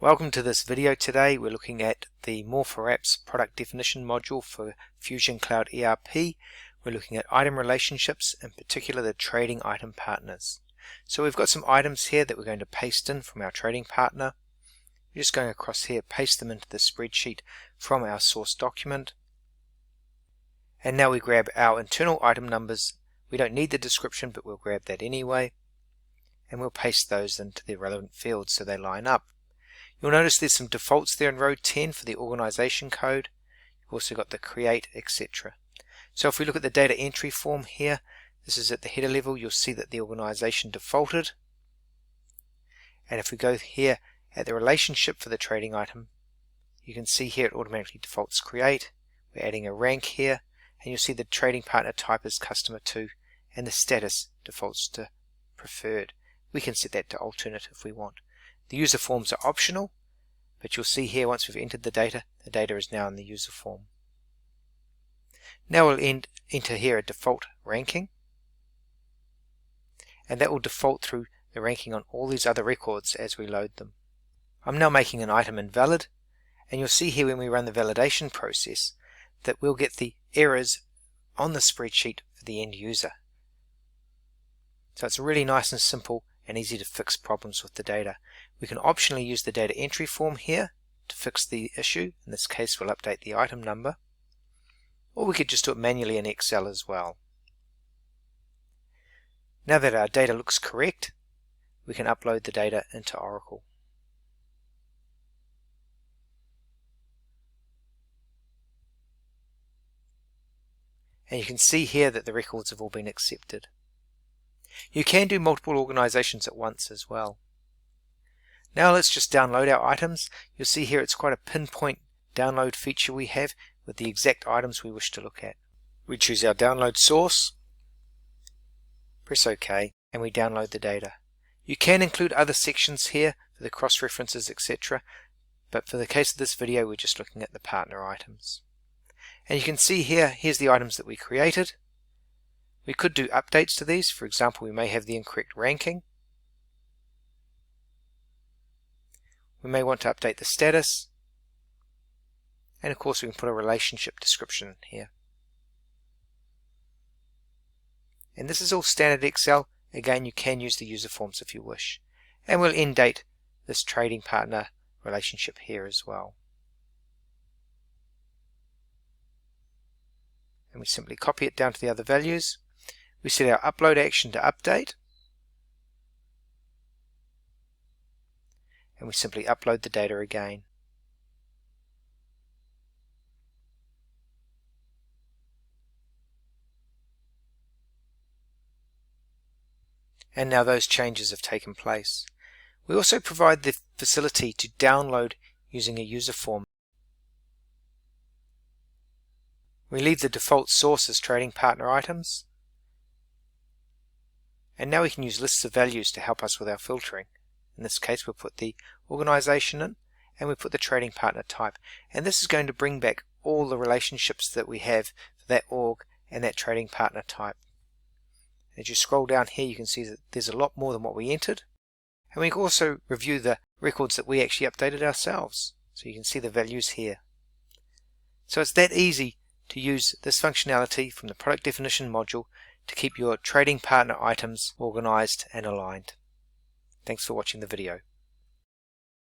Welcome to this video. Today we're looking at the More4Apps product definition module for Fusion Cloud ERP. We're looking at item relationships, in particular the trading item partners. So we've got some items here that we're going to paste in from our trading partner. We're just going across here, paste them into the spreadsheet from our source document. And now we grab our internal item numbers. We don't need the description, but we'll grab that anyway. And we'll paste those into the relevant fields so they line up. You'll notice there's some defaults there in row 10 for the organization code. You've also got the create, etc. So if we look at the data entry form here, this is at the header level. You'll see that the organization defaulted. And if we go here at the relationship for the trading item, you can see here it automatically defaults create. We're adding a rank here, and you'll see the trading partner type is customer 2, and the status defaults to preferred. We can set that to alternate if we want. The user forms are optional, but you'll see here once we've entered the data is now in the user form. Now we'll enter here a default ranking, and that will default through the ranking on all these other records as we load them. I'm now making an item invalid, and you'll see here when we run the validation process that we'll get the errors on the spreadsheet for the end user. So it's really nice and simple and easy to fix problems with the data. We can optionally use the data entry form here to fix the issue. In this case we'll update the item number, or we could just do it manually in Excel as well. Now that our data looks correct, we can upload the data into Oracle. And you can see here that the records have all been accepted. You can do multiple organizations at once as well. Now let's just download our items. You'll see here it's quite a pinpoint download feature we have with the exact items we wish to look at. We choose our download source, press OK, and we download the data. You can include other sections here for the cross-references, etc., but for the case of this video we're just looking at the partner items. And you can see here's the items that we created. We could do updates to these. For example, we may have the incorrect ranking. We may want to update the status. And of course we can put a relationship description here. And this is all standard Excel. Again, you can use the user forms if you wish. And we'll end date this trading partner relationship here as well. And we simply copy it down to the other values. We set our upload action to update, and we simply upload the data again. And now those changes have taken place. We also provide the facility to download using a user form. We leave the default source as trading partner items. And now we can use lists of values to help us with our filtering. In this case we'll put the organization in, and we put the trading partner type. And this is going to bring back all the relationships that we have for that org and that trading partner type. As you scroll down here you can see that there's a lot more than what we entered. And we can also review the records that we actually updated ourselves. So you can see the values here. So it's that easy to use this functionality from the product definition module to keep your trading partner items organized and aligned. Thanks for watching the video.